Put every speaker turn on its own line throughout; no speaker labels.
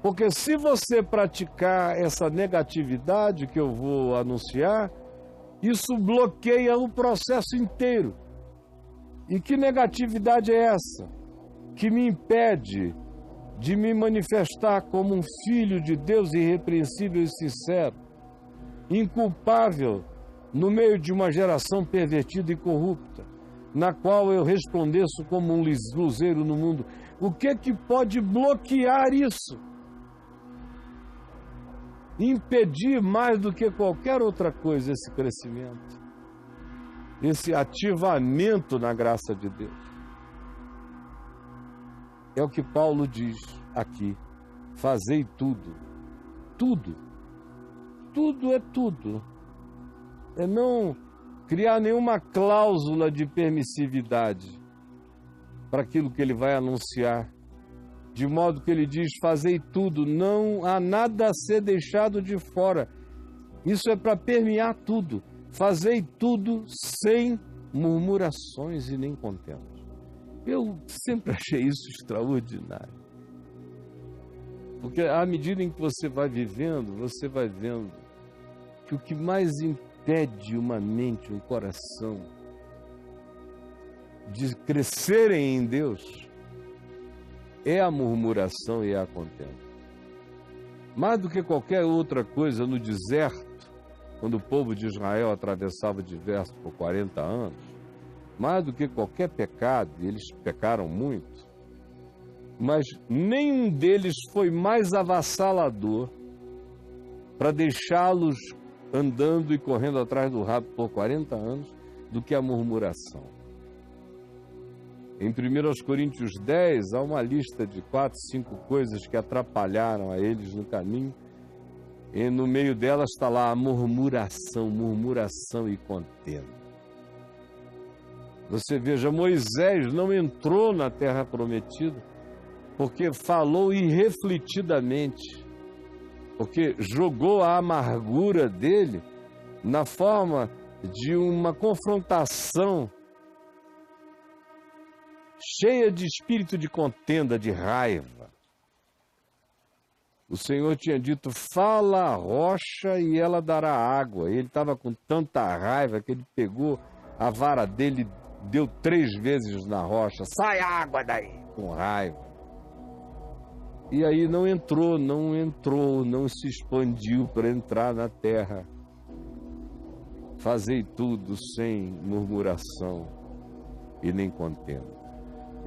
Porque se você praticar essa negatividade que eu vou anunciar, isso bloqueia o processo inteiro. E que negatividade é essa? Que me impede de me manifestar como um filho de Deus irrepreensível e sincero, inculpável no meio de uma geração pervertida e corrupta, na qual eu resplandeço como um luzeiro no mundo. O que pode bloquear isso? Impedir mais do que qualquer outra coisa esse crescimento, esse ativamento na graça de Deus. É o que Paulo diz aqui: fazei tudo, tudo, tudo é tudo. É não criar nenhuma cláusula de permissividade para aquilo que ele vai anunciar, de modo que ele diz: fazei tudo, não há nada a ser deixado de fora. Isso é para permear tudo. Fazei tudo sem murmurações e nem contendas. Eu sempre achei isso extraordinário. Porque à medida em que você vai vivendo, você vai vendo que o que mais impede uma mente, um coração, de crescerem em Deus é a murmuração e a contenda. Mais do que qualquer outra coisa no deserto, quando o povo de Israel atravessava o deserto por 40 anos, mais do que qualquer pecado, eles pecaram muito, mas nenhum deles foi mais avassalador para deixá-los andando e correndo atrás do rabo por 40 anos do que a murmuração. Em 1 Coríntios 10, há uma lista de 4, 5 coisas que atrapalharam a eles no caminho, e no meio delas está lá a murmuração e contenda. Você veja, Moisés não entrou na terra prometida porque falou irrefletidamente, porque jogou a amargura dele na forma de uma confrontação cheia de espírito de contenda, de raiva. O Senhor tinha dito: fala a rocha e ela dará água. Ele estava com tanta raiva que ele pegou a vara dele, deu 3 vezes na rocha: sai água daí, com raiva. E aí não entrou, não se expandiu para entrar na terra. Fazei tudo sem murmuração e nem contenda.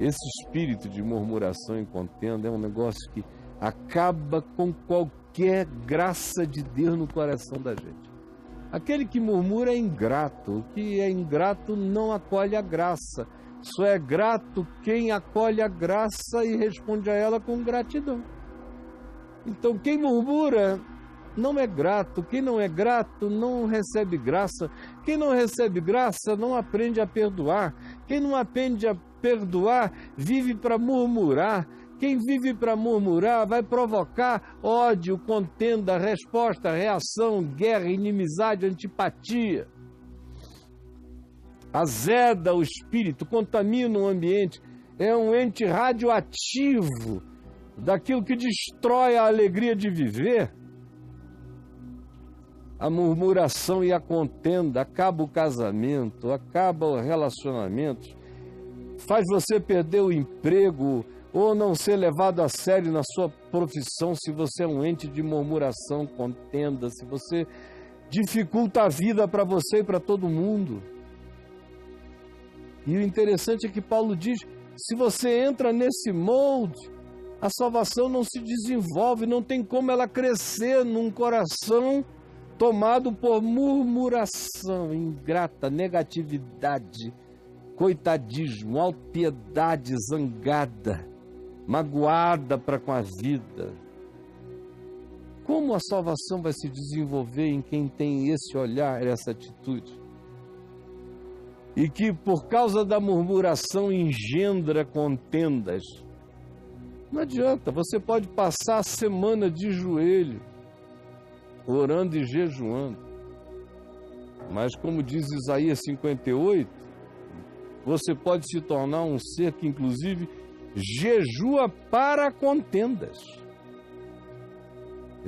Esse espírito de murmuração e contenda é um negócio que acaba com qualquer graça de Deus no coração da gente. Aquele que murmura é ingrato. O que é ingrato não acolhe a graça. Só é grato quem acolhe a graça e responde a ela com gratidão. Então, quem murmura não é grato. Quem não é grato não recebe graça. Quem não recebe graça não aprende a perdoar. Quem não aprende a perdoar vive para murmurar. Quem vive para murmurar vai provocar ódio, contenda, resposta, reação, guerra, inimizade, antipatia. Azeda o espírito, contamina o ambiente, é um ente radioativo daquilo que destrói a alegria de viver. A murmuração e a contenda acaba o casamento, acaba o relacionamento, faz você perder o emprego ou não ser levado a sério na sua profissão se você é um ente de murmuração, contenda, se você dificulta a vida para você e para todo mundo. E o interessante é que Paulo diz: se você entra nesse molde, a salvação não se desenvolve, não tem como ela crescer num coração tomado por murmuração ingrata, negatividade, coitadismo, autopiedade zangada, magoada para com a vida. Como a salvação vai se desenvolver em quem tem esse olhar, essa atitude? E que por causa da murmuração engendra contendas. Não adianta, você pode passar a semana de joelho, orando e jejuando. Mas como diz Isaías 58, você pode se tornar um ser que inclusive jejua para contendas.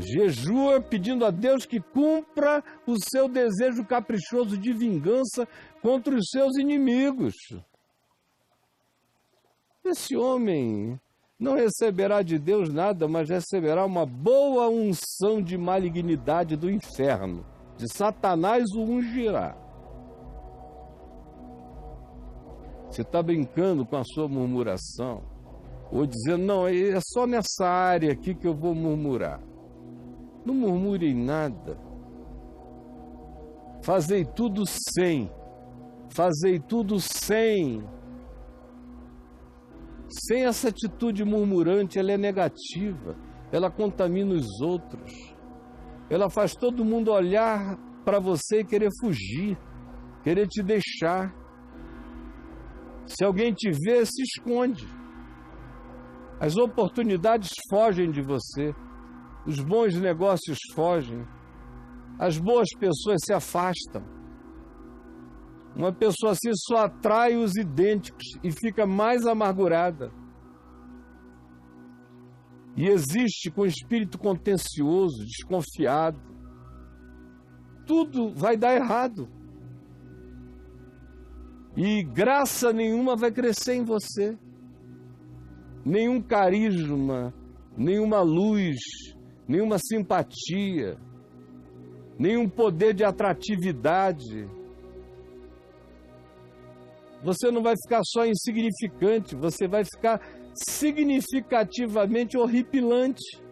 Jejua pedindo a Deus que cumpra o seu desejo caprichoso de vingança contra os seus inimigos. Esse homem não receberá de Deus nada, mas receberá uma boa unção de malignidade do inferno. De Satanás o ungirá. Você está brincando com a sua murmuração, ou dizendo, não, é só nessa área aqui que eu vou murmurar. Não murmure em nada. Fazei tudo sem. Fazei tudo sem. Sem essa atitude murmurante, ela é negativa. Ela contamina os outros. Ela faz todo mundo olhar para você e querer fugir, querer te deixar. Se alguém te vê, se esconde. As oportunidades fogem de você. Os bons negócios fogem. As boas pessoas se afastam. Uma pessoa assim só atrai os idênticos e fica mais amargurada. E existe com espírito contencioso, desconfiado. Tudo vai dar errado. E graça nenhuma vai crescer em você. Nenhum carisma, nenhuma luz, nenhuma simpatia, nenhum poder de atratividade. Você não vai ficar só insignificante, você vai ficar significativamente horripilante.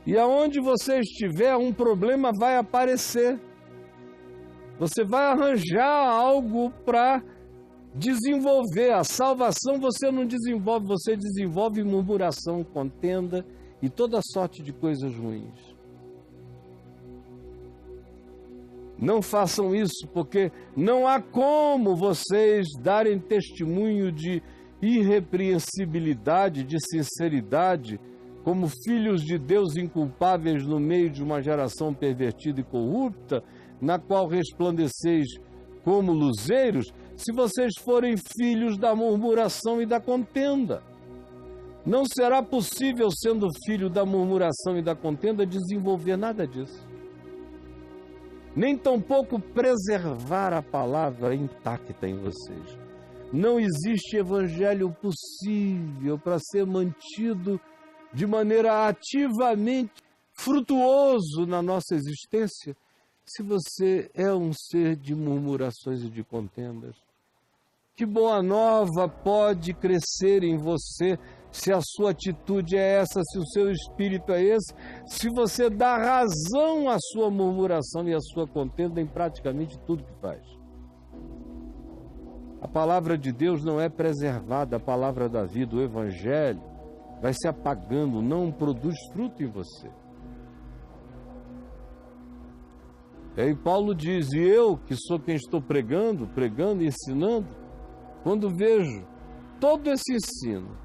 E aonde você estiver, um problema vai aparecer. Você vai arranjar algo para desenvolver. A salvação você não desenvolve, você desenvolve murmuração, contenda e toda sorte de coisas ruins. Não façam isso, porque não há como vocês darem testemunho de irrepreensibilidade, de sinceridade, como filhos de Deus inculpáveis no meio de uma geração pervertida e corrupta, na qual resplandeceis como luzeiros, se vocês forem filhos da murmuração e da contenda. Não será possível, sendo filho da murmuração e da contenda, desenvolver nada disso. Nem tampouco preservar a palavra intacta em vocês. Não existe evangelho possível para ser mantido de maneira ativamente frutuoso na nossa existência, se você é um ser de murmurações e de contendas. Que boa nova pode crescer em você se a sua atitude é essa, se o seu espírito é esse, se você dá razão à sua murmuração e à sua contenda em praticamente tudo que faz. A palavra de Deus não é preservada, a palavra da vida, o Evangelho, vai se apagando, não produz fruto em você. E aí Paulo diz, e eu, que sou quem estou pregando e ensinando, quando vejo todo esse ensino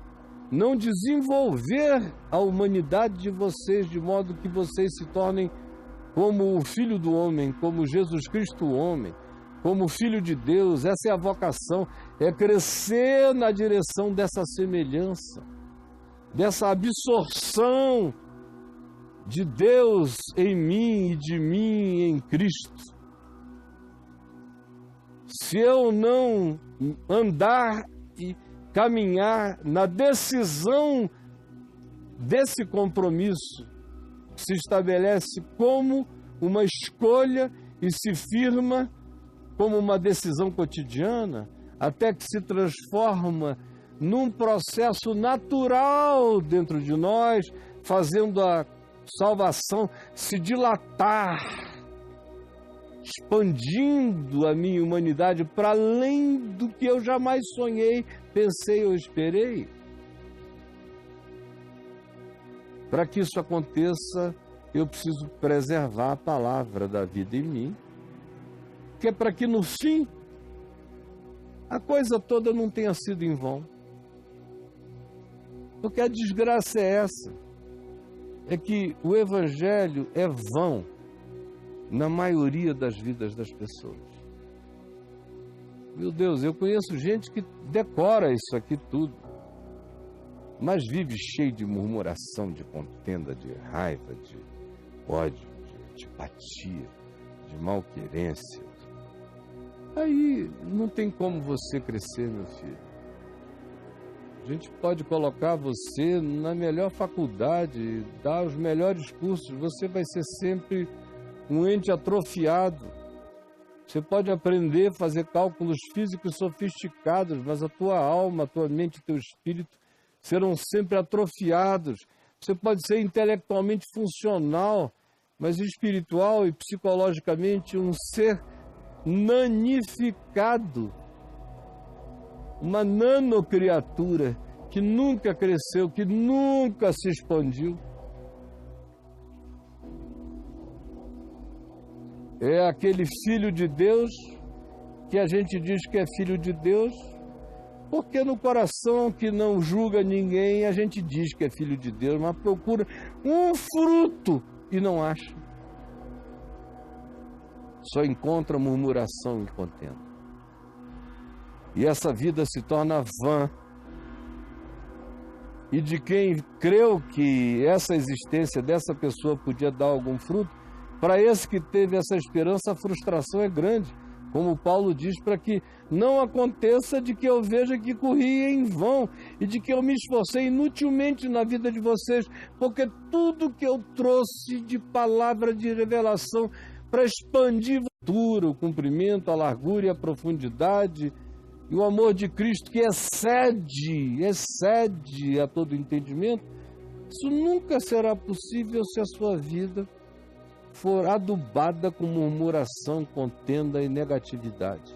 não desenvolver a humanidade de vocês, de modo que vocês se tornem como o Filho do Homem, como Jesus Cristo o homem, como Filho de Deus, essa é a vocação, é crescer na direção dessa semelhança, dessa absorção de Deus em mim e de mim em Cristo. Se eu não andar e caminhar na decisão desse compromisso, que se estabelece como uma escolha e se firma como uma decisão cotidiana, até que se transforma num processo natural dentro de nós, fazendo a salvação se dilatar, expandindo a minha humanidade para além do que eu jamais sonhei, pensei ou esperei. Para que isso aconteça, eu preciso preservar a palavra da vida em mim, que é para que no fim a coisa toda não tenha sido em vão. Porque a desgraça é essa, é que o Evangelho é vão na maioria das vidas das pessoas. Meu Deus, eu conheço gente que decora isso aqui tudo. mas vive cheio de murmuração, de contenda, de raiva, de ódio, de antipatia, de malquerência, aí não tem como você crescer, meu filho. A gente pode colocar você na melhor faculdade, dar os melhores cursos, você vai ser sempre um ente atrofiado. Você pode aprender a fazer cálculos físicos sofisticados, mas a tua alma, a tua mente e teu espírito serão sempre atrofiados. Você pode ser intelectualmente funcional, mas espiritual e psicologicamente um ser nanificado. Uma nanocriatura que nunca cresceu, que nunca se expandiu. É aquele filho de Deus, que a gente diz que é filho de Deus, porque no coração que não julga ninguém, a gente diz que é filho de Deus, mas procura um fruto e não acha. Só encontra murmuração e contenda. E essa vida se torna vã. E de quem creu que essa existência dessa pessoa podia dar algum fruto, para esse que teve essa esperança, a frustração é grande. Como Paulo diz, para que não aconteça de que eu veja que corri em vão e de que eu me esforcei inutilmente na vida de vocês, porque tudo que eu trouxe de palavra de revelação para expandir a altura, o comprimento, a largura e a profundidade, e o amor de Cristo que excede a todo entendimento, isso nunca será possível se a sua vida for adubada com murmuração, contenda e negatividade.